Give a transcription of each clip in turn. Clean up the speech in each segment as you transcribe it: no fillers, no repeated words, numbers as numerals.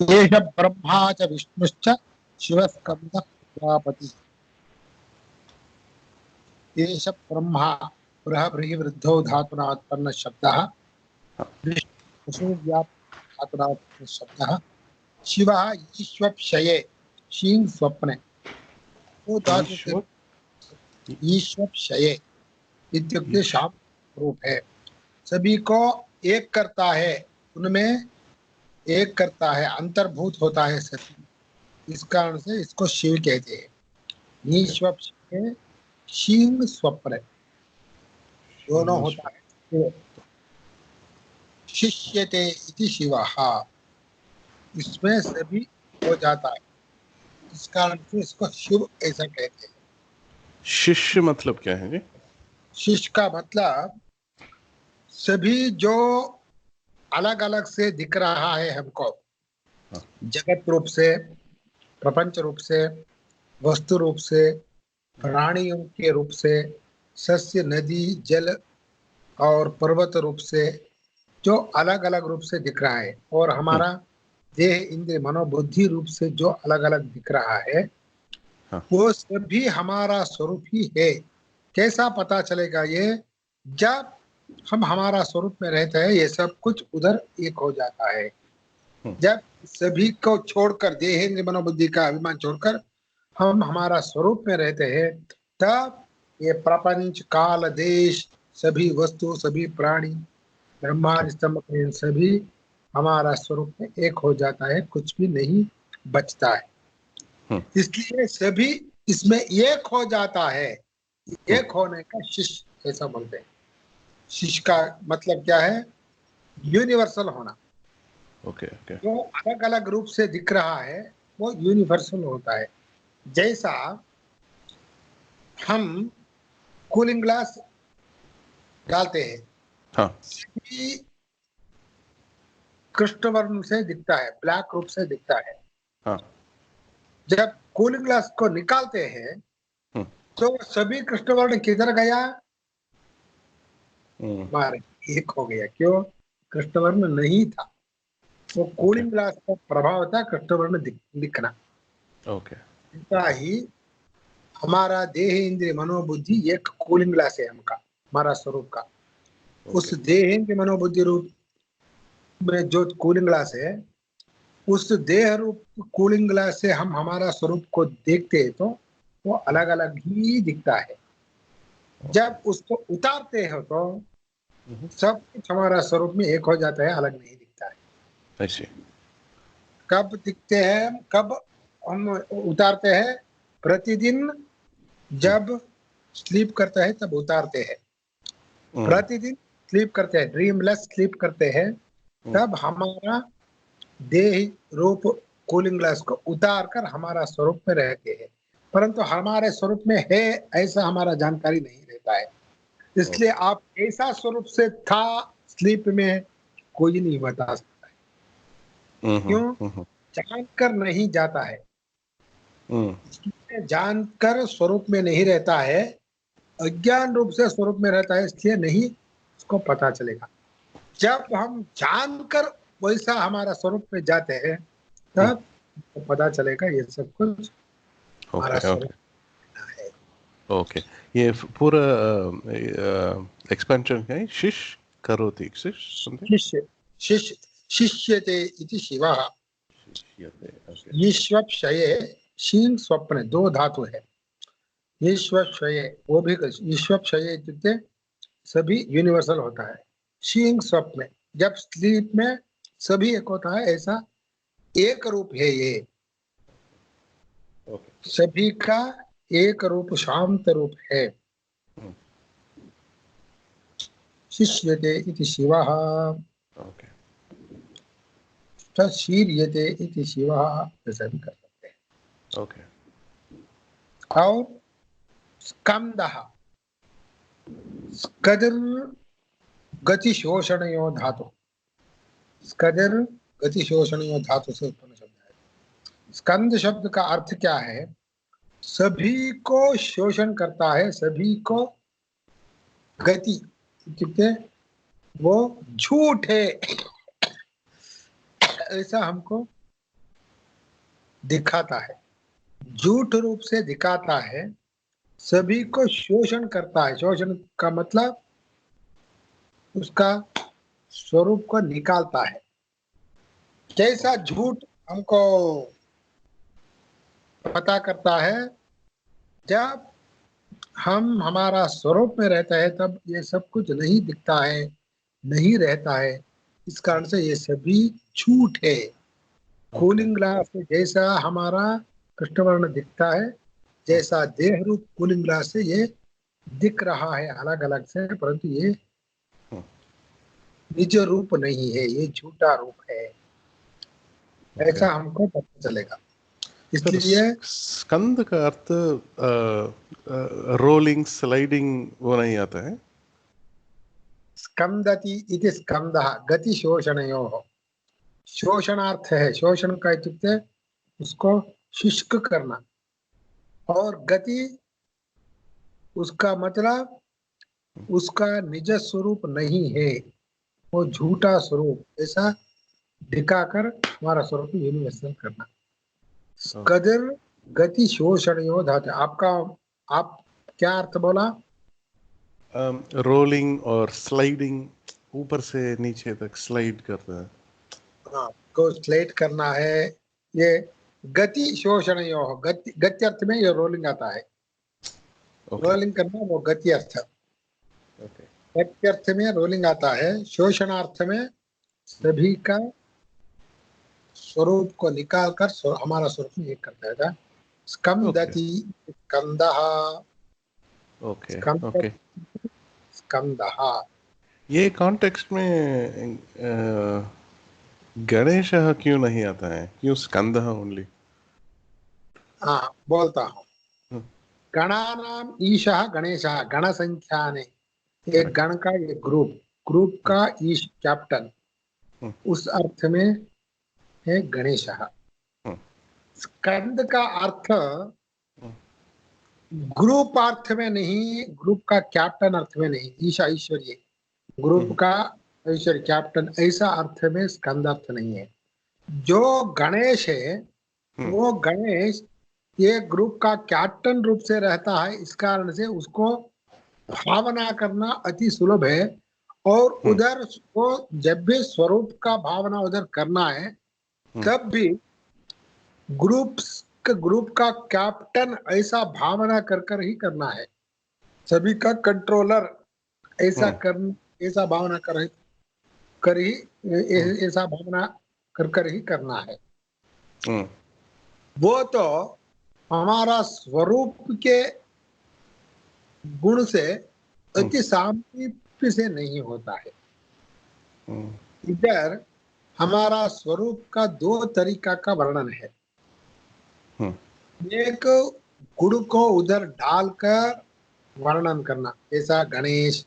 एष ब्रह्मा च विष्णुश्च शिवस्कन्दः प्रजापतिः। एष ब्रह्मा बृहद्वृद्धौ धातुना उत्पन्न शब्दः, विष्णु धातुना उत्पन्न शब्दः, शिवः ईश्वक्षये शीं स्वप्ने वो धातु से ईश्वक्षये इत्युक्ते शाम रूप है, सभी को एक करता है, उनमें एक करता है, अंतर्भूत होता है सभी, इस कारण से इसको शिव कहते हैं। ईश्वक्षये शीं स्वप्न दोनों होता है। शिष्यते इति शिवः, इसमें सभी हो जाता है, इस कारण से इसको शिव ऐसा कहते हैं। शिष्य मतलब क्या है जी? शिष्य का मतलब सभी जो अलग अलग से दिख रहा है हमको, जगत रूप से, प्रपंच रूप से, वस्तु रूप से, प्राणियों के रूप से, सस्य नदी जल और पर्वत रूप से, जो अलग अलग रूप से दिख रहा है, और हमारा देह इंद्रिय मनोबुद्धि रूप से जो अलग अलग दिख रहा है, वो सभी हमारा स्वरूप ही है। कैसा पता चलेगा ये? जब हम हमारा स्वरूप में रहते हैं, ये सब कुछ उधर एक हो जाता है। जब सभी को छोड़कर, देह इंद्रिय मनोबुद्धि का अभिमान छोड़कर हम हमारा स्वरूप में रहते हैं, तब ये प्रपंच काल देश सभी वस्तु सभी प्राणी ब्रह्मांड स्तंभ सभी हमारा स्वरूप में एक हो जाता है, कुछ भी नहीं बचता है। इसलिए सभी इसमें एक हो जाता है। एक होने का शिष्य ऐसा बोलते हैं। शिष्य का मतलब क्या है? यूनिवर्सल होना। जो अलग अलग रूप से दिख रहा है वो यूनिवर्सल होता है। जैसा हम कूलिंग ग्लास डालते हैं, सभी कृष्ण वर्ण से दिखता है, ब्लैक रूप से दिखता है। जब कूलिंग ग्लास को निकालते हैं तो सभी कृष्ण वर्ण किधर गया? हमारे एक हो गया। क्यों? कृष्ण वर्ण नहीं था। वो कूलिंग ग्लास का प्रभाव था कृष्ण वर्ण दिखना। ऐसा ही हमारा देह इंद्रिय मनोबुद्धि एक कूलिंग ग्लास है हमका, हमारा स्वरूप का। उस देह इंद्रिय मनोबुद्धि रूप में जो कूलिंग ग्लास है, उस देह रूप कूलिंग ग्लास से हम हमारा स्वरूप को देखते हैं तो वो अलग अलग ही दिखता है। जब उसको उतारते हो तो सब कुछ हमारा स्वरूप में एक हो जाता है, अलग नहीं दिखता है। कब दिखते हैं, कब हम उतारते हैं? प्रतिदिन जब स्लीप करता है तब उतारते हैं। प्रतिदिन स्लीप करते हैं, ड्रीमलेस स्लीप करते हैं, तब हमारा देह रूप कूलिंग ग्लास को उतार कर हमारा स्वरूप में रहते हैं। परंतु हमारे स्वरूप में है ऐसा हमारा जानकारी नहीं रहता है। इसलिए आप ऐसा स्वरूप से था स्लीप में कोई नहीं बता सकता है। क्यों? जानकर नहीं जाता है। जानकर स्वरूप में नहीं रहता है, अज्ञान रूप से स्वरूप में रहता है, इसलिए नहीं उसको पता चलेगा। जब हम जानकर वैसा हमारा स्वरूप में जाते हैं तब तो पता चलेगा ये सब कुछ हमारा स्वरूप है। ओके, ये पूरा एक्सपेंशन है। शिष्य करोति, शिष्य शिष्य शिष्यते इति शिवः। ईश्वक्षये शीं स्वप्न दो धातु है। ईश्वक्षये वो भी ईश्वक्षये इत्युक्ते सभी यूनिवर्सल होता है। शीं स्वप्न जब स्लीप में सभी एक होता है, ऐसा एक रूप है ये। सभी का एक रूप शांत रूप है। शिष्यते इति शिवः, शीर्यते इति शिवः, ऐसा भी कर सकते हैं। और स्कंदः, स्कदर गति शोषणयो धातु, स्कदर गति शोषणयो धातु से उत्पन्न शब्द है। स्कंद शब्द का अर्थ क्या है? सभी को शोषण करता है, सभी को गति इत्युक्ते वो झूठ है ऐसा हमको दिखाता है, झूठ रूप से दिखाता है, सभी को शोषण करता है। शोषण का मतलब उसका स्वरूप को निकालता है। कैसा झूठ हमको पता करता है, जब हम हमारा स्वरूप में रहता है तब ये सब कुछ नहीं दिखता है, नहीं रहता है, इस कारण से ये सभी झूठ है। कूलिंग ग्लास से जैसा हमारा कृष्णवर्ण दिखता है, जैसा देह रूप कूलिंग ग्लास से ये दिख रहा है अलग अलग से, परंतु ये निज रूप नहीं है, ये झूठा रूप है, ऐसा हमको पता चलेगा। इसलिए स्कंद का अर्थ रोलिंग स्लाइडिंग वो नहीं आता है। स्कंदति इति स्कंदः गति शोषणयोः, शोषणार्थ है। शोषण का इत्युक्ते उसको शुष्क करना, और गति उसका मतलब उसका निज स्वरूप नहीं है, वो झूठा स्वरूप ऐसा दिखाकर हमारा स्वरूप यूनिवर्सल करना। कदर गति शोषणयो धातु। आपका आप क्या अर्थ बोला? रोलिंग और स्लाइडिंग, ऊपर से नीचे तक स्लाइड करता है। हाँ, को स्लेट करना है। ये गति शोषणयो, गति गति अर्थ में ये रोलिंग आता है। रोलिंग करना वो गति अर्थ, गति अर्थ में रोलिंग आता है। शोषणार्थ में सभी का स्वरूप को निकाल कर हमारा स्वरूप में एक करता है। स्कंदति स्कंदः, स्कंदः। ये कॉन्टेक्स्ट में गणेश क्यों नहीं आता है, क्यों स्कंदः ओनली? हाँ, बोलता हूँ। गणानाम ईशः गणेशः, गण संख्या ने, एक गण का ये ग्रुप का ईश कैप्टन, उस अर्थ में है गणेशः। स्कंद का अर्थ ग्रुप अर्थ में नहीं, ग्रुप का कैप्टन अर्थ में नहीं, ईशा ईश्वरीय ग्रुप का ईश्वर कैप्टन ऐसा अर्थ में स्कंद अर्थ नहीं है। जो गणेश है वो गणेश ये ग्रुप का कैप्टन रूप से रहता है, इस कारण से उसको भावना करना अति सुलभ है। और उधर वो जब भी स्वरूप का भावना उधर करना है तब भी ग्रुप का कैप्टन ऐसा भावना कर ही करना है, सभी का कंट्रोलर ऐसा भावना कर ही ऐसा भावना कर ही करना है। वो तो हमारा स्वरूप के गुण से अति सामीप्य से नहीं होता है। इधर हमारा स्वरूप का दो तरीका का वर्णन है। एक गुण को उधर डालकर वर्णन करना, जैसा गणेश,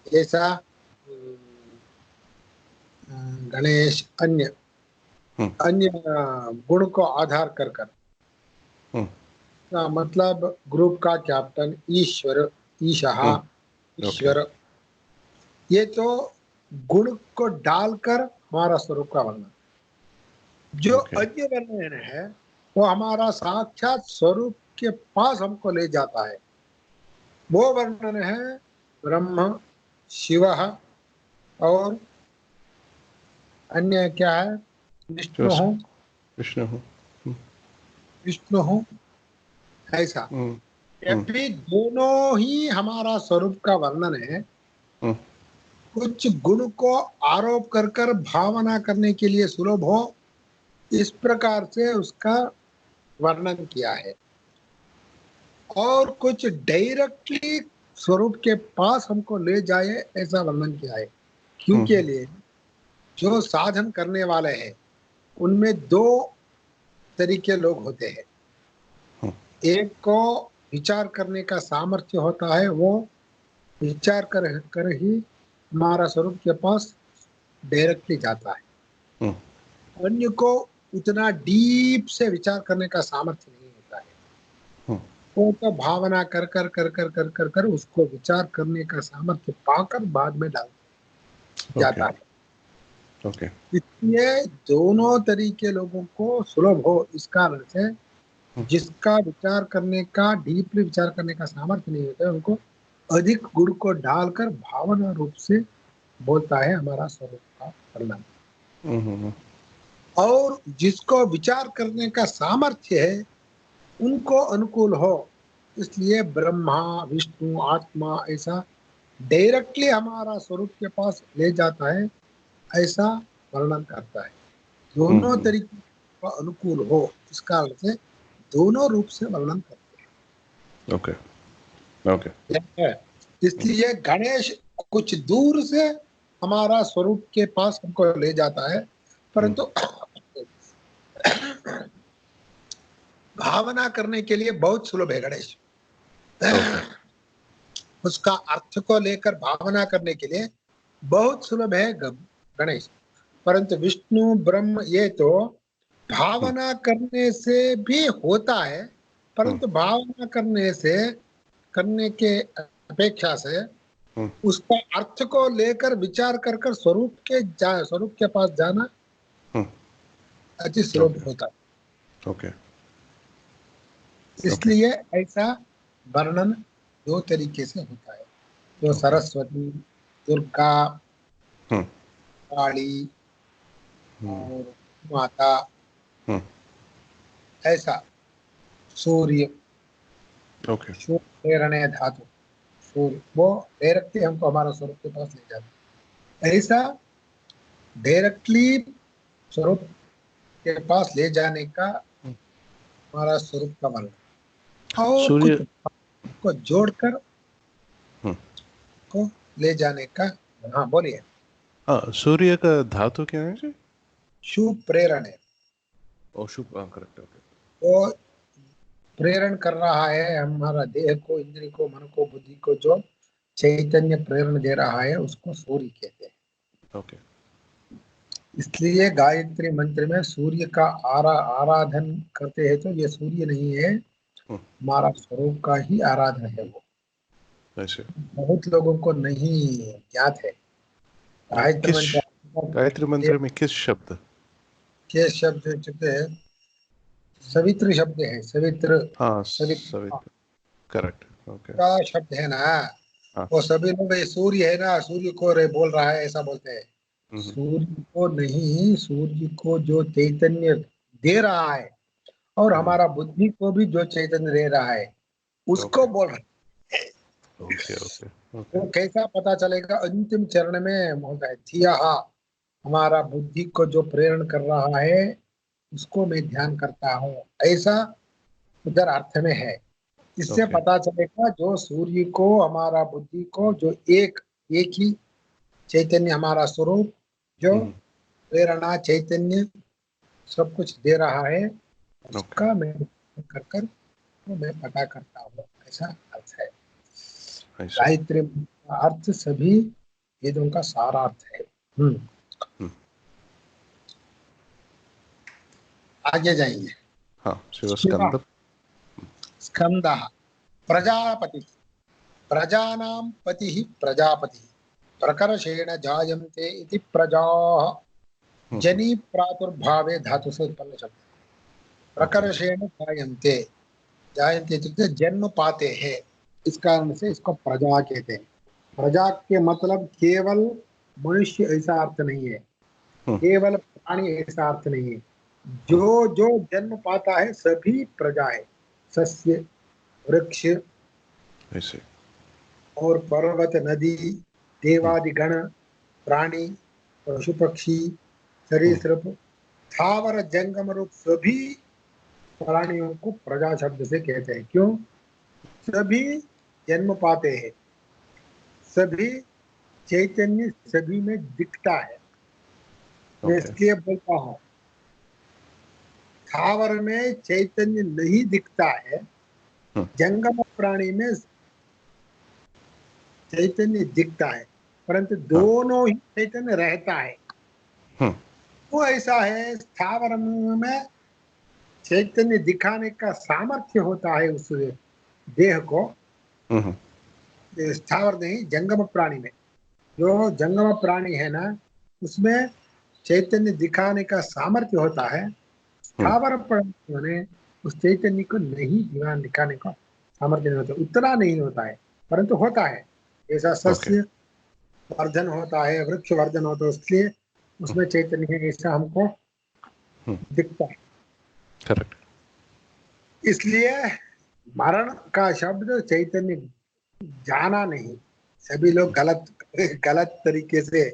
जैसा गणेश अन्य गुण को आधार कर मतलब ग्रुप का कैप्टन ईश्वर, ईश्वर, ये तो गुण को डालकर हमारा स्वरूप का वर्णन। जो अन्य वर्णन है वो हमारा साक्षात स्वरूप के पास हमको ले जाता है। वो वर्णन है ब्रह्म, शिव और अन्य क्या है, विष्णु हो ऐसा। भी दोनों ही हमारा स्वरूप का वर्णन है। कुछ गुण को आरोप कर भावना करने के लिए सुलभ हो, इस प्रकार से उसका वर्णन किया है। और कुछ डायरेक्टली स्वरूप के पास हमको ले जाए ऐसा वर्णन किया है। क्योंकि लिए जो साधन करने वाले हैं उनमें दो तरीके लोग होते हैं। एक को विचार करने का सामर्थ्य होता है, वो विचार कर ही हमारा स्वरूप के पास डायरेक्टली जाता है। अन्य को उतना डीप से विचार करने का सामर्थ्य नहीं होता वो तो भावना कर कर कर कर कर कर कर उसको विचार करने का सामर्थ्य पाकर बाद में डाल ओके जाता है। ओके इसलिए दोनों तरीके लोगों को सुलभ हो, इस कारण से जिसका विचार करने का, डीपली विचार करने का सामर्थ्य नहीं होता है, उनको अधिक गुण को डालकर भावना रूप से बोलता है हमारा स्वरूप का वर्णन। हम्म और जिसको विचार करने का सामर्थ्य है उनको अनुकूल हो, इसलिए ब्रह्मा विष्णु आत्मा ऐसा डायरेक्टली हमारा स्वरूप के पास ले जाता है, ऐसा वर्णन करता है। दोनों तरीके का अनुकूल हो, इस कारण से दोनों रूप से वर्णन ओके ओके करते हैं। इसलिए गणेश कुछ दूर से हमारा स्वरूप के पास हमको ले जाता है, परंतु भावना करने के लिए बहुत सुलभ है गणेश। ओके उसका अर्थ को लेकर भावना करने के लिए बहुत सुलभ है गणेश। परंतु विष्णु ब्रह्म ये तो भावना करने से भी होता है, परंतु भावना करने के अपेक्षा से उसका अर्थ को लेकर विचार कर कर स्वरूप के पास जाना अति सुलभ होता है। ओके इसलिए ऐसा वर्णन दो तरीके से होता है, जो सरस्वती, दुर्गा, काली और माता, ऐसा सूर्य, ओके सूर्य प्रेरणा धातु, सूर्य वो डायरेक्टली हमको हमारा स्वरूप के पास ले जाता है। ऐसा डायरेक्टली स्वरूप के पास ले जाने का हमारा स्वरूप का वर्णन, और सूर्य कुछ को जोड़कर को ले जाने का। हाँ बोलिए। हाँ सूर्य का धातु क्या है जी? शुभ प्रेरण है, शुभ करेक्ट ओके वो प्रेरण कर रहा है हमारा देह को, इंद्रिय को, मन को, बुद्धि को, जो चैतन्य प्रेरण दे रहा है उसको सूर्य कहते हैं। ओके इसलिए गायत्री मंत्र में सूर्य का आराधन करते हैं, तो ये सूर्य नहीं है, हमारा स्वरूप का ही आराधन है वो। ऐसे बहुत लोगों को नहीं ज्ञात है। गायत्री किस गायत्री मंत्र मंत्र में किस शब्द? के शब्द चुके हैं, सवित्र शब्द है, सवित्र। हाँ सवित्र सवित्र करेक्ट ओके का शब्द है ना, हाँ वो सभी लोग ये सूर्य है ना, सूर्य को रे बोल रहा है ऐसा बोलते हैं। हम्म सूर्य को नहीं, सूर्य को जो चैतन्य दे रहा है और हमारा बुद्धि को भी जो चैतन्य दे रहा है उसको ओके बोल रहा है। ओके ओके ओके वो कैसा पता चलेगा? अंतिम चरण में होता है धिया, हमारा बुद्धि को जो प्रेरण कर रहा है उसको मैं ध्यान करता हूँ, ऐसा उधर अर्थ में है। इससे ओके पता चलेगा जो सूर्य को, हमारा बुद्धि को, जो एक एक ही चैतन्य हमारा स्वरूप, जो प्रेरणा चैतन्य सब कुछ दे रहा है, ओके उसका मैं कर कर तो मैं पता करता हूँ, ऐसा अर्थ है। ऐसे गायत्री का अर्थ सभी वेदों का सारा अर्थ है। आगे जाएंगे। हाँ शिवस्कंद स्कंदः प्रजापति, प्रजानां पतिः प्रजापतिः, प्रकर्षेण जायन्ते इति प्रजाः, जनी प्रादुर्भावे धातु से उत्पन्न शब्द। प्रकर्षेण जायन्ते, जायन्ते इत्युक्ते जन्म पाते हैं, इस कारण से इसको प्रजा कहते हैं। प्रजा के मतलब केवल मनुष्य ऐसा अर्थ नहीं है, केवल प्राणी ऐसा अर्थ नहीं है। जो जो जन्म पाता है सभी प्रजा है। सस्य, वृक्ष ऐसे और पर्वत, नदी, देवादिगण, प्राणी, पशु पक्षी, सरीसृप, स्थावर जंगम रूप सभी प्राणियों को प्रजा शब्द से कहते हैं। क्यों? सभी जन्म पाते हैं, सभी चैतन्य सभी में दिखता है। मैं ओके इसलिए बोलता हूँ, स्थावर में चैतन्य नहीं दिखता है, जंगम प्राणी में चैतन्य दिखता है, परंतु दोनों ही चैतन्य रहता है। वो ऐसा है, स्थावर में चैतन्य दिखाने का सामर्थ्य होता है उससे, देह को, हम्म, स्थावर नहीं, जंगम प्राणी में, जो जंगम प्राणी है ना, उसमें चैतन्य दिखाने का सामर्थ्य होता है। स्थावर प्राणियों ने उस चैतन्य को नहीं दिखाने का सामर्थ्य नहीं होता, उतना नहीं होता है, परंतु होता है। जैसा ओके, सस्य वर्धन होता है, वृक्ष वर्धन होता है, इसलिए उसमें चैतन्य है, ऐसा हमको दिखता है। करेक्ट। इसलिए मरण का शब्द चैतन्य जाना नहीं, सभी लोग गलत गलत तरीके से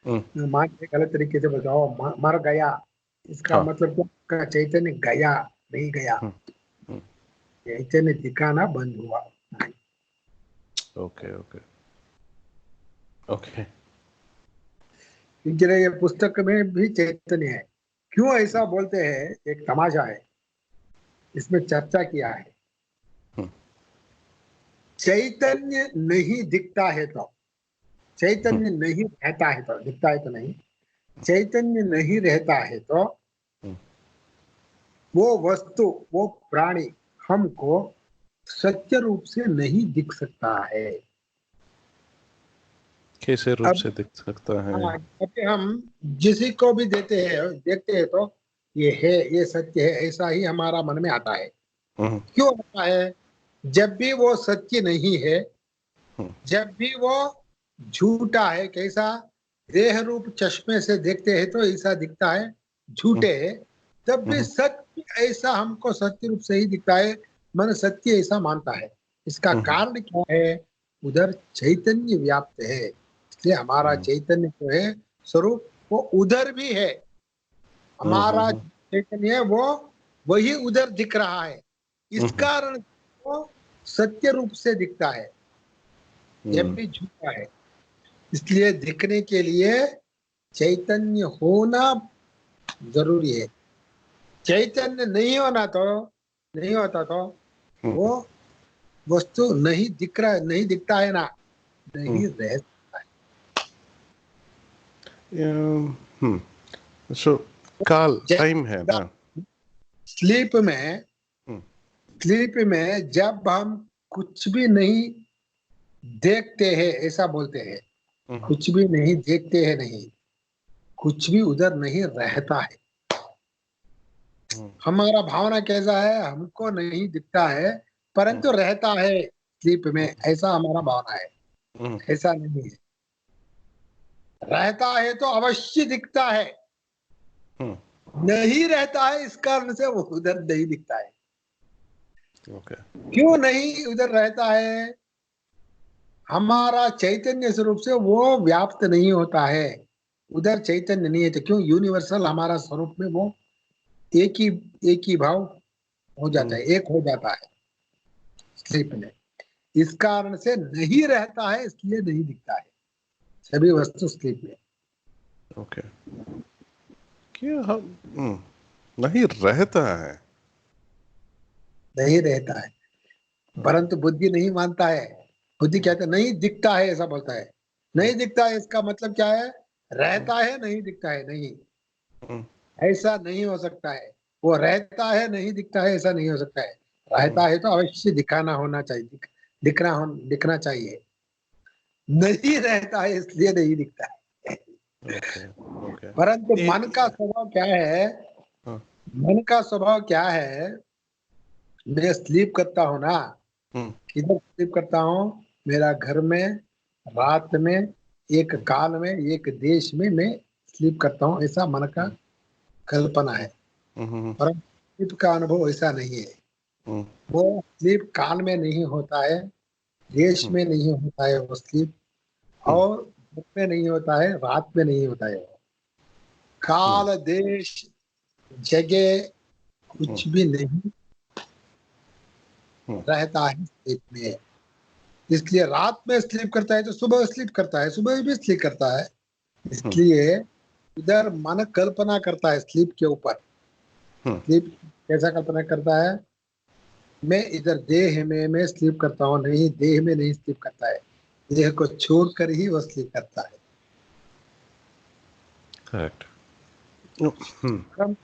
मानते, गलत तरीके से बताओ, मर गया, इसका हाँ, मतलब क्या? का चैतन्य गया, नहीं गया, हम्म, चैतन्य दिखाना बंद हुआ। ओके, ओके, ओके, क्योंकि ये पुस्तक में भी चैतन्य है। क्यों ऐसा बोलते हैं? एक तमाशा है, इसमें चर्चा किया है। चैतन्य नहीं दिखता है तो, चैतन्य नहीं रहता है तो, दिखता है तो नहीं, चैतन्य नहीं रहता है तो वो वस्तु, वो प्राणी हमको सत्य रूप से नहीं दिख सकता है। कैसे रूप अब से दिख सकता है? हाँ, क्योंकि हम जिसी को भी देते हैं, देखते हैं तो ये है, ये सत्य है, ऐसा ही हमारा मन में आता है। हम्म, क्यों आता है? जब भी वो सत्य नहीं है, जब भी वो झूठा है, कैसा? देह रूप चश्मे से देखते हैं तो ऐसा दिखता है, झूठे है। तब भी सत्य ऐसा हमको सत्य रूप से ही दिखता है, मन सत्य ऐसा मानता है। इसका कारण क्या है? उधर चैतन्य व्याप्त है, इसलिए हमारा चैतन्य जो है स्वरूप, वो उधर भी है। हमारा चैतन्य है वो, वही उधर दिख रहा है। इस कारण वो सत्य रूप से दिखता है, जब भी झूठा है। इसलिए दिखने के लिए चैतन्य होना जरूरी है। चैतन्य नहीं होना तो, नहीं होता तो वो वस्तु नहीं दिख रहा, नहीं दिखता है ना, नहीं रह। सो काल टाइम है ना? स्लीप में, स्लीप में जब हम कुछ भी नहीं देखते हैं, ऐसा बोलते हैं, कुछ भी नहीं देखते हैं, नहीं, कुछ भी उधर नहीं रहता है। हमारा भावना कैसा है? हमको नहीं दिखता है, परंतु रहता है स्लीप में, ऐसा हमारा भावना है। ऐसा नहीं है, रहता है तो अवश्य दिखता है, नहीं रहता है इस कारण से वो उधर नहीं दिखता है। ओके, क्यों नहीं उधर रहता है? हमारा चैतन्य स्वरूप से वो व्याप्त नहीं होता है, उधर चैतन्य नहीं है, तो क्यों? यूनिवर्सल हमारा स्वरूप में वो एक ही, एक ही भाव हो जाता है, एक हो जाता है स्लीप में। इस कारण से नहीं रहता है, इसलिए नहीं दिखता है सभी वस्तु स्लीप में। ओके, क्या हम नहीं रहता है? नहीं रहता है, परंतु बुद्धि नहीं मानता है। बुद्धि कहता है नहीं दिखता है, ऐसा बोलता है। नहीं दिखता है, इसका मतलब क्या है? रहता है, नहीं दिखता है, नहीं, ऐसा नहीं हो सकता है। वो रहता है, नहीं दिखता है, ऐसा नहीं हो सकता है। रहता है तो अवश्य दिखाना होना चाहिए, दिखना चाहिए। नहीं रहता है, इसलिए नहीं दिखता है। ओके, ओके, परंतु मन एक, का स्वभाव क्या है? हाँ, मन का स्वभाव क्या है? मैं स्लीप करता हूँ ना, किधर स्लीप करता हूँ? मेरा घर में, रात में, एक काल में, एक देश में मैं स्लीप करता हूँ, ऐसा मन का कल्पना है। परंतु स्लीप का अनुभव ऐसा नहीं है। वो स्लीप काल में नहीं होता है, देश में नहीं होता है वो स्लीप, और दिन में नहीं होता है, रात में नहीं होता है वो। काल, देश, जगह कुछ भी नहीं रहता है स्लीप में। इसलिए रात में स्लीप करता है तो सुबह स्लीप करता है, सुबह भी स्लीप करता है। इसलिए इधर मन कल्पना करता है स्लीप के ऊपर। स्लीप कैसा कल्पना करता है? मैं इधर देह में मैं स्लीप करता हूँ, नहीं, देह में नहीं स्लीप करता है, देह को छोड़कर ही वो स्लीप करता है। करेक्ट, हम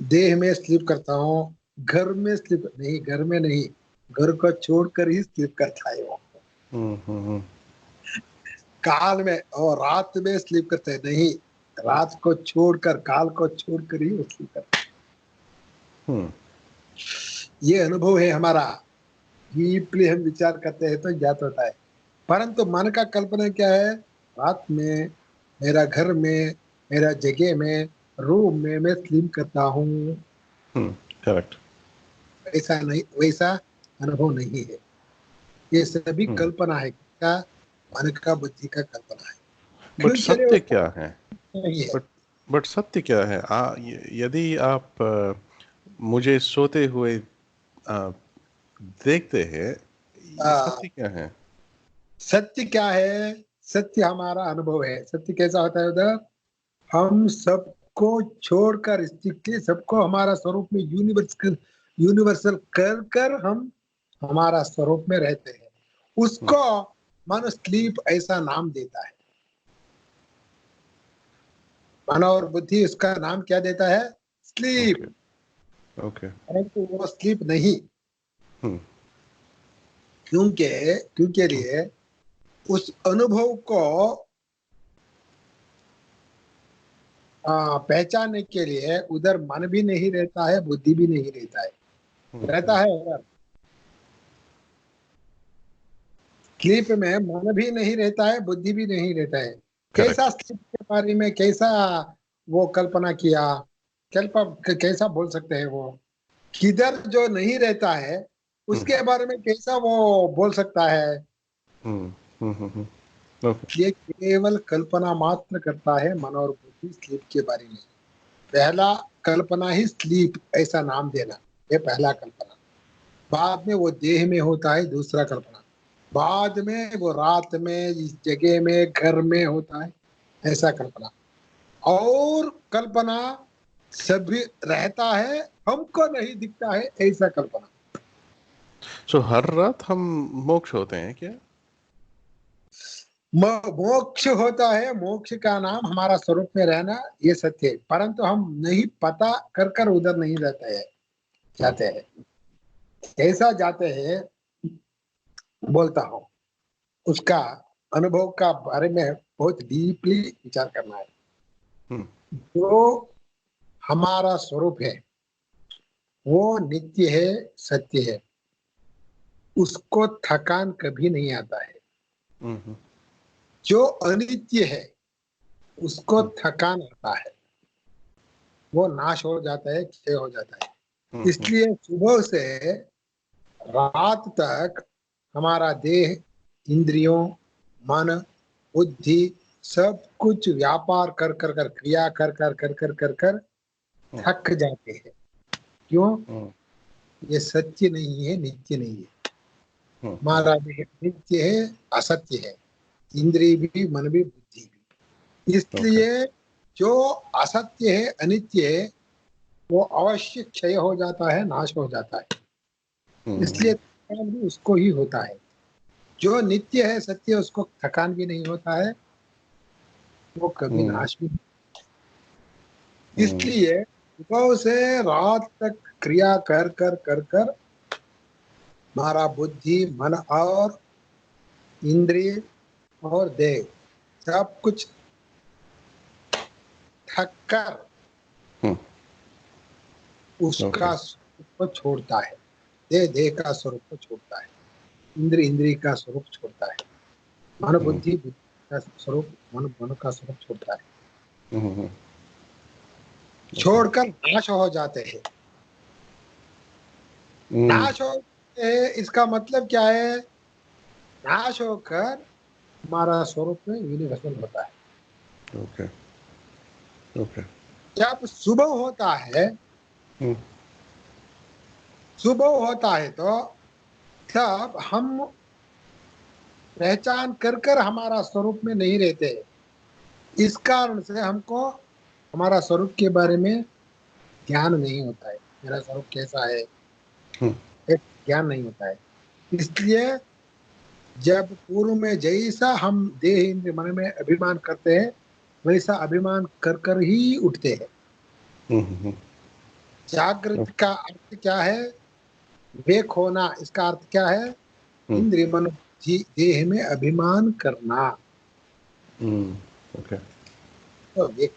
देह में स्लीप करता हूँ, घर में स्लीप नहीं, घर में नहीं, घर को छोड़कर ही स्लीप करता है वो। हम्म। काल में और रात में स्लीप करते हैं नहीं, रात को छोड़कर, काल को छोड़कर ही वो स्लीप करता हम्म। है। ये अनुभव है हमारा, डीपली हम विचार करते हैं तो ज्ञात होता है। परंतु मन का कल्पना क्या है, रात में मेरा घर में, मेरा जगह में, रूम में मैं स्लीप करता हूँ, करेक्ट। ऐसा नहीं, वैसा अनुभव नहीं है। ये सभी कल्पना है, क्या, मन का, बुद्धि का कल्पना है। बट क्योंकि सत्य क्या है? नहीं है। बट सत्य क्या है? यदि आप मुझे सोते हुए आ, देखते हैं, ये आ, सत्य क्या है? सत्य क्या है? सत्य हमारा अनुभव है। सत्य कैसा होता है उधर, हम सबको छोड़कर, स्थिति सबको हमारा स्वरूप में यूनिवर्सल यूनिवर्सल कर कर हम हमारा स्वरूप में रहते हैं। उसको मन स्लीप ऐसा नाम देता है। मन और बुद्धि उसका नाम क्या देता है, स्लीप। Okay okay. परंतु वो स्लीप नहीं। हम्म क्योंकि क्योंकि लिए उस अनुभव को पहचानने के लिए उधर मन भी नहीं रहता है, बुद्धि भी नहीं रहता है। रहता है उधर स्लीप में, मन भी नहीं रहता है, बुद्धि भी नहीं रहता है। कैसा करेक्ट। स्लीप के बारे में कैसा वो कल्पना किया, कैसा बोल सकते हैं वो, किधर जो नहीं रहता है उसके बारे में कैसा वो बोल सकता है। ओके। ये केवल कल्पना मात्र करता है मन और बुद्धि स्लीप के बारे में। पहला कल्पना ही स्लीप ऐसा नाम देना, ये पहला कल्पना। बाद में वो देह में होता है दूसरा कल्पना, बाद में वो रात में, इस जगह में, घर में होता है ऐसा कल्पना। और कल्पना सभी रहता है, हमको नहीं दिखता है ऐसा कल्पना। सो हर रात हम मोक्ष होते हैं क्या? मोक्ष होता है, मोक्ष का नाम हमारा स्वरूप में रहना, ये सत्य है। परंतु हम नहीं पता कर कर उधर नहीं रहते हैं, जाते हैं। कैसा जाते हैं बोलता हूँ, उसका अनुभव का बारे में बहुत डीपली विचार करना है। हम्म जो हमारा स्वरूप है वो नित्य है, सत्य है, उसको थकान कभी नहीं आता है। हम्म जो अनित्य है उसको थकान आता है, वो नाश हो जाता है, क्षय हो जाता है। हम्म इसलिए सुबह से रात तक हमारा देह, इंद्रियों, मन, बुद्धि सब कुछ व्यापार कर कर कर, क्रिया कर कर कर कर कर कर थक जाते हैं। क्यों? हम्म ये सत्य नहीं है, नित्य नहीं है। हम्म हमारा देह नित्य है, असत्य है, इंद्रिय भी, मन भी, बुद्धि भी। ओके। इसलिए जो असत्य है, अनित्य है, वो अवश्य क्षय हो जाता है, नाश हो जाता है। इसलिए थकान भी उसको ही होता है। जो नित्य है, सत्य, उसको थकान भी नहीं होता है, वो कभी हम्म नाश भी नहीं। हम्म इसलिए सुबह से रात तक क्रिया कर कर कर कर हमारा बुद्धि, मन और इंद्रिय और देह सब कुछ थक कर हम्म ओके। उसका स्वरूप को छोड़ता है। देह देह का स्वरूप को छोड़ता है, इंद्र इंद्रिय का स्वरूप छोड़ता है, मन हम्म बुद्धि बुद्धि का स्वरूप, मन मन का स्वरूप छोड़ता है। हम्म ओके। छोड़कर नाश हो जाते हैं। हम्म नाश होते हैं, इसका मतलब क्या है, नाश होकर हमारा स्वरूप में यूनिवर्सल होता है। Okay okay. जब सुबह होता है, हम्म सुबह होता है तो तब हम पहचान कर कर हमारा स्वरूप में नहीं रहते। इस कारण से हमको हमारा स्वरूप के बारे में ज्ञान नहीं होता है, मेरा स्वरूप कैसा है, हम्म एक ज्ञान नहीं होता है। इसलिए जब पूर्व में जैसा हम देह इंद्रिय मन में अभिमान करते हैं, वैसा अभिमान कर कर ही उठते हैं। हम्म जागृत का अर्थ क्या है, वेक होना, इसका अर्थ क्या है? इंद्रिय मन बुद्धि देह में अभिमान करना, ओके तो वेक।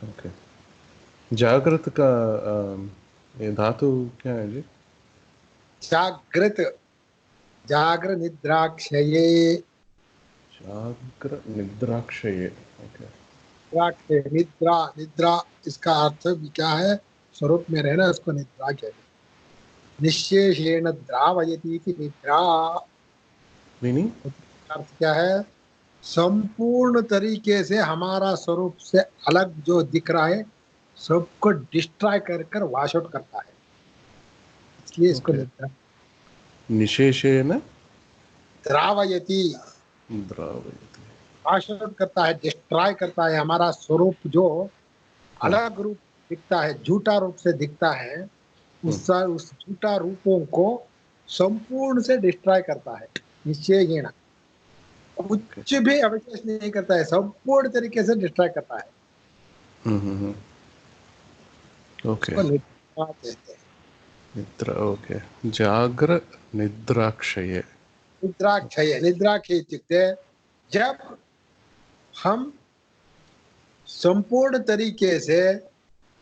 ओके। जागृत का ये धातु क्या है जी? जागृत, जाग्र निद्राक्षये। जाग्र निद्राक्षये। ओके। निद्रा, निद्रा इसका अर्थ भी क्या है? स्वरूप में रहना, उसको निद्रा कहते हैं। निशेषेण द्रावयति इति निद्रा। मीनिंग? अर्थ क्या है? संपूर्ण तरीके से हमारा स्वरूप से अलग जो दिख रहा है, सबको डिस्ट्रॉय कर कर वॉश आउट करता है, इसलिए इसको ओके। निद्रा। निशेषेण द्रावयति, द्रावयति। वॉश आउट करता है, डिस्ट्रॉय करता है। हमारा स्वरूप जो अलग रूप दिखता है, झूठा रूप से दिखता है, उस झूठा रूपों को संपूर्ण से डिस्ट्रॉय करता है। निश्चय कुछ भी अवशेष नहीं करता है, संपूर्ण तरीके से डिस्ट्रॉय करता है। ओके। इसको निद्रा कहते हैं। निद्रा। ओके। जाग्र निद्राक्षये। निद्राक्षय, निद्राक्षय इत्युक्ते जब हम संपूर्ण तरीके से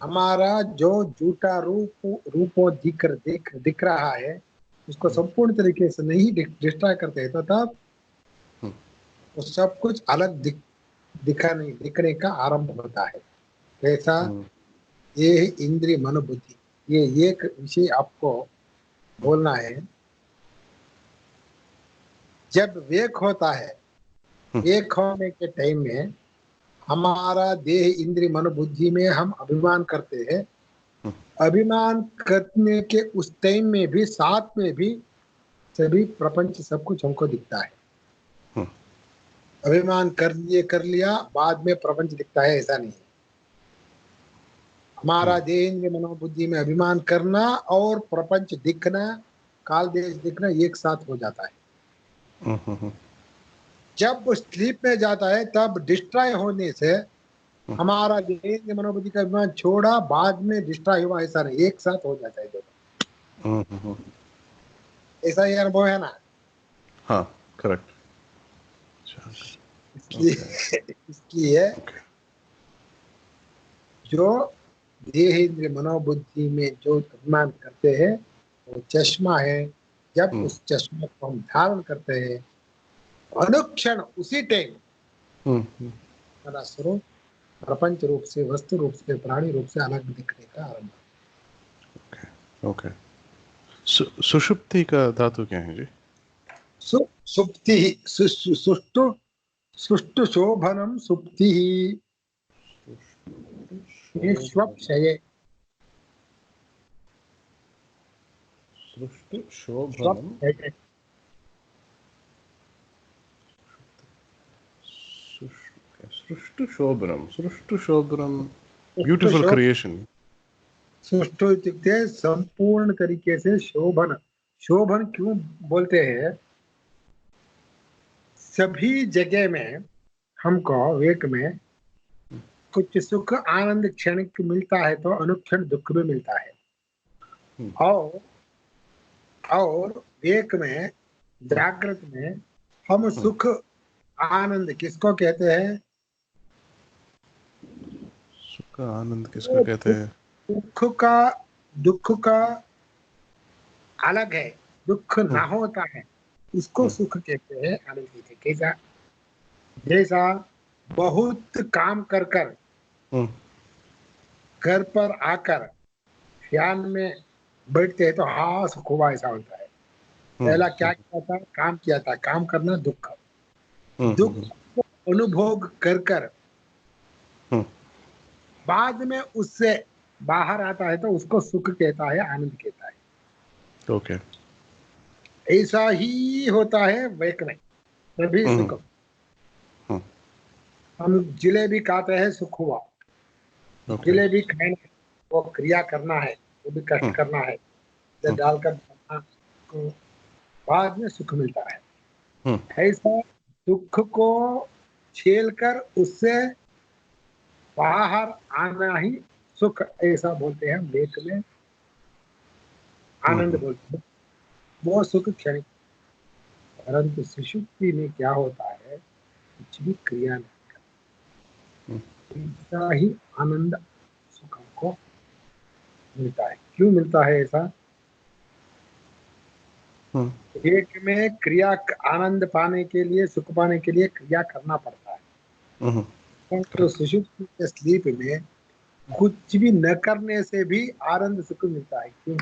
हमारा जो झूठा रूपों दिख रहा है, उसको संपूर्ण तरीके से नहीं डिस्ट्रॉय करते हैं, तो तब वो सब कुछ अलग दिखने का आरंभ होता है। कैसा? ये है इंद्रिय मन बुद्धि। ये एक विषय आपको बोलना है। जब वेक होता है, वेक होने के टाइम में हमारा देह इंद्रिय मन बुद्धि में हम अभिमान करते हैं। अभिमान करने के उस टाइम में भी, साथ में भी सभी प्रपंच सब कुछ हमको दिखता है। अभिमान कर लिया, बाद में प्रपंच दिखता है, ऐसा नहीं है। हमारा देह इंद्रिय मनोबुद्धि में अभिमान करना और प्रपंच दिखना, काल देश दिखना एक साथ हो जाता है। जब वो स्लीप में जाता है, तब डिस्ट्रॉय होने से हमारा देह इंद्रिय मनोबुद्धि का अभिमान छोड़ा, बाद में डिस्ट्रॉय हुआ, ऐसा नहीं, एक साथ हो जाता है दोनों। ऐसा ही अनुभव है ना? हाँ, करेक्ट। इसलिए जो देह इंद्रिय मनोबुद्धि में जो अभिमान करते हैं, वो चश्मा है। जब उस चश्मा को हम धारण करते हैं, अनुक्षण उसी टाइम हमारा स्वरूप प्रपंच रूप से, वस्तु रूप से, प्राणी रूप से अलग दिखने का आरंभ। ओके। सुषुप्ति का धातु क्या है जी? सुप्ति, सुष्टु, सुष्टु शोभनम सुप्ति, स्वक्षये। सृष्टि शोभनम। सृष्टु शोभनम, सृष्टु शोभनम, ब्यूटीफुल क्रिएशन। सुष्टु इत्युक्ते संपूर्ण तरीके से शोभन। शोभन क्यों बोलते हैं? सभी जगह में हमको वेक में कुछ सुख आनंद क्षणिक मिलता है, तो अनुक्षण दुख भी मिलता है। और वेक में, जागृत में हम सुख आनंद किसको कहते हैं? सुख आनंद किसको कहते हैं? दुख का अलग है, दुख ना होता है, उसको सुख कहते हैं, आनंद कहते हैं। कैसा? जैसा बहुत काम कर कर घर पर आकर फैन में बैठते हैं, तो हाँ सुख हुआ, ऐसा होता है। पहला क्या किया था? काम किया था। काम करना दुख। दुख को अनुभोग कर कर बाद में उससे बाहर आता है, तो उसको सुख कहता है, आनंद कहता है। ओके। ऐसा ही होता है वेक में, तभी सुख। हम जिलेबी खाते हैं, सुख हुआ। जिलेबी खाना, वो क्रिया करना है, वो भी कष्ट करना है, डालकर को बाद में सुख मिलता है। ऐसा दुख को झेल कर उससे बाहर आना ही सुख, ऐसा बोलते हैं वेक में। आनंद बोलते हैं, वो सुख क्षणिक। परंतु सुषुप्ति में क्या होता है, कुछ भी क्रिया नहीं करता ही आनंद सुख हमको मिलता है। क्यों मिलता है ऐसा? एक में क्रिया, आनंद पाने के लिए, सुख पाने के लिए क्रिया करना पड़ता है। तो सुषुप्ति के स्लीप में कुछ भी न करने से भी आनंद सुख मिलता है। क्यों?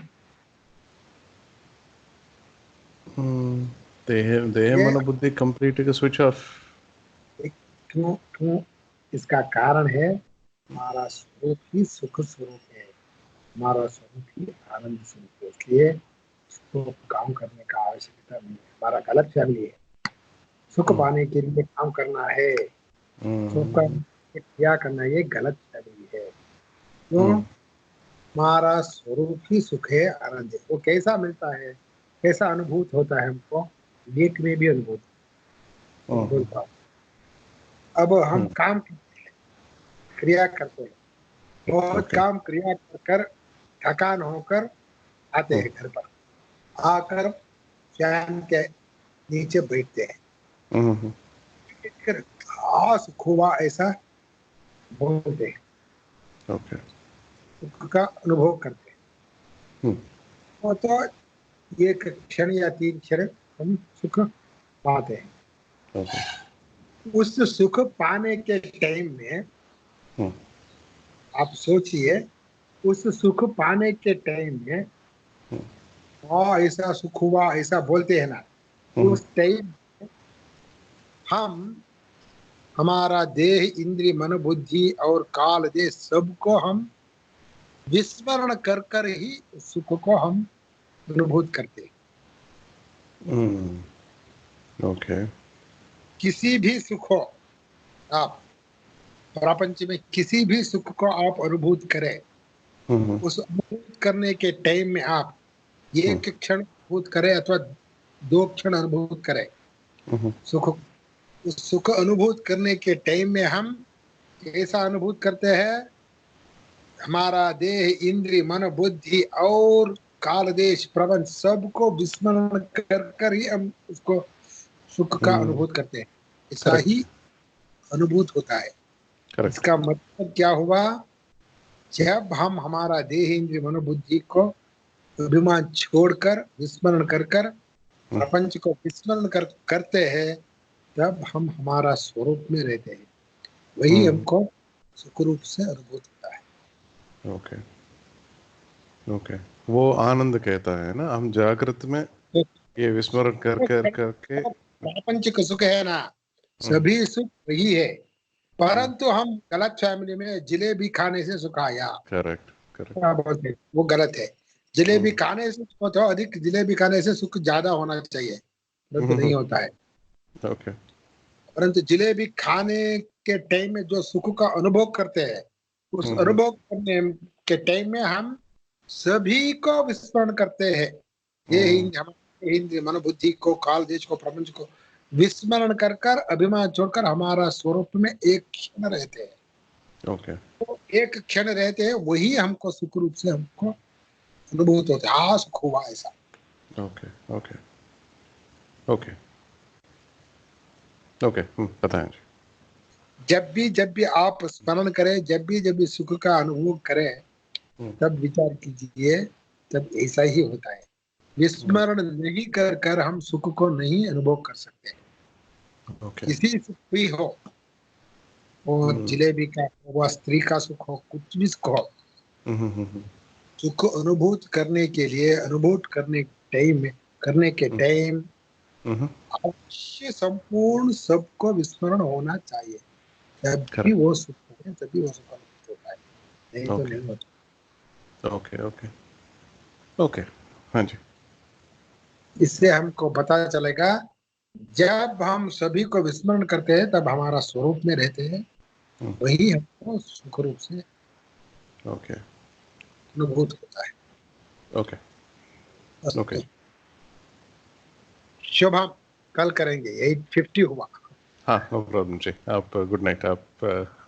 देह मन बुद्धि कंप्लीटली स्विच ऑफ। क्यों क्यों? इसका कारण है हमारा स्वरूप ही सुख स्वरूप है, हमारा स्वरूप ही आनंद स्वरूप है। इसलिए उसको काम करने का आवश्यकता नहीं है। हमारा गलत फैमिली है, सुख पाने के लिए काम करना है, सुख का क्रिया करना, ये गलत फैमिली है। क्यों? हमारा स्वरूप ही सुख है, आनंद है। वो कैसा मिलता है, कैसा अनुभूत होता है हमको? विवेक में भी अनुभूत बोलता हूँ। अब हम काम क्रिया करते हैं, बहुत काम क्रिया कर थकान होकर आते हैं घर पर, आकर फैन के नीचे बैठते हैं, बैठकर घास खुआ ऐसा बोलते हैं, सुख का अनुभव करते हैं। तो एक क्षण या 3 क्षण हम सुख पाते हैं। उस सुख पाने के टाइम में आप सोचिए, उस सुख पाने के टाइम में ऐसा सुख हुआ ऐसा बोलते हैं ना, उस टाइम हम हमारा देह इंद्रिय मन बुद्धि और काल देश सबको हम विस्मरण कर कर ही सुख को हम अनुभूत करते हैं। किसी भी सुख हो, आप प्रपंच में किसी भी सुख को आप अनुभूत करें, उस अनुभूत करने के टाइम में आप एक क्षण अनुभूत करें अथवा 2 क्षण अनुभूत करें सुख, उस सुख अनुभूत करने के टाइम में हम ऐसा अनुभूत करते हैं, हमारा देह इंद्रिय मन बुद्धि और काल देश प्रपंच सबको विस्मरण कर कर ही हम उसको सुख का अनुभूत करते हैं। ऐसा ही अनुभूत होता है। इसका मतलब क्या हुआ? जब हम हमारा देह इंद्रिय मनोबुद्धि को अभिमान छोड़कर विस्मरण कर कर प्रपंच को विस्मरण करते हैं, तब हम हमारा स्वरूप में रहते हैं, वही हमको सुख रूप से अनुभूत होता है। ओके, वो आनंद कहता है ना, हम जागृत में ये विस्मरण कर कर करके प्रपंच का सुख है ना, सभी सुख वही है, परंतु हम गलत फैमिली में जिलेबी खाने से सुख आया। करेक्ट, वो गलत है। जिलेबी खाने से तो अधिक, जिलेबी खाने से सुख ज्यादा होना चाहिए, परंतु नहीं होता है। परंतु जिलेबी खाने के टाइम में जो सुख का अनुभव करते हैं, उस अनुभव करने के टाइम में हम सभी को विस्मरण करते हैं। ये हिंद मनोबुद्धि को, काल देश को, प्रपंच को विस्मरण कर कर अभिमान छोड़कर हमारा स्वरूप में एक क्षण रहते हैं। तो एक क्षण रहते हैं, वही हमको सुख रूप से हमको अनुभूत होता है। सुख हुआ ऐसा। बताएं। जब भी आप स्मरण करें, जब भी सुख का अनुभव करें, तब विचार कीजिए, तब ऐसा ही होता है। विस्मरण नहीं कर कर हम सुख को नहीं अनुभव कर सकते। किसी सुख भी हो, वो जिलेबी का हो, वो स्त्री का सुख हो, कुछ भी सुख हो, सुख अनुभूत करने के लिए, अनुभूत करने के टाइम अवश्य संपूर्ण सबको विस्मरण होना चाहिए। जब भी वो सुख है, तभी वो सुख अनुभूत होता है, नहीं तो नहीं होता। ओके, हाँ जी। इससे हमको पता चलेगा, जब हम सभी को विस्मरण करते हैं, तब हमारा स्वरूप में रहते हैं, वही हमको सुख रूप से अनुभूत होता है। शुभ, हम कल करेंगे। 8:50 हुआ। हाँ, नो प्रॉब्लम जी। आप गुड नाइट, आप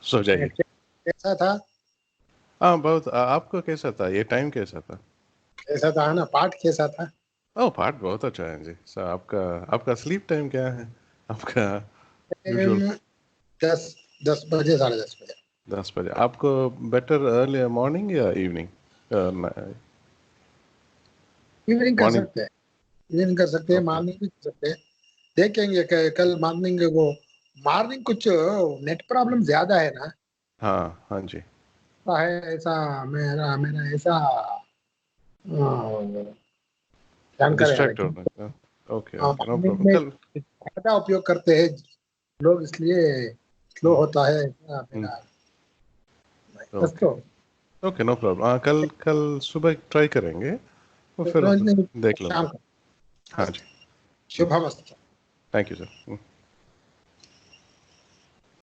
सो जाइए। कैसा था? हाँ, बहुत। आपको कैसा था? ये टाइम कैसा था? ऐसा था ना, पाठ कैसा था? ओह, पाठ बहुत अच्छा है जी सर। आपका आपका स्लीप टाइम क्या है? आपका यूजुअल? 10 10 बजे, 10:30 बजे। 10 बजे। आपको बेटर अर्ली मॉर्निंग या इवनिंग? इवनिंग कर मॉर्निंग। सकते हैं, इवनिंग कर सकते हैं, ओके। मॉर्निंग भी कर सकते हैं। देखेंगे कल मॉर्निंग वो, मॉर्निंग कुछ नेट प्रॉब्लम ज्यादा है ना, हाँ हाँ जी। है ऐसा, मेरा मेरा ऐसा जानकारी है डिस्ट्रैक्ट हो लेकिन रहा है। Okay okay, no morning problem. में कल। ज्यादा उपयोग करते हैं लोग, इसलिए स्लो हम्म। होता है ऐसा हम्म। मेरा। बस ओके तो ओके, नो प्रॉब्लम। हाँ, कल कल सुबह ट्राई करेंगे तो फिर रोज नहीं, देख लेंगे। शाम को। हाँ जी। शुभमस्तु। Thank you sir.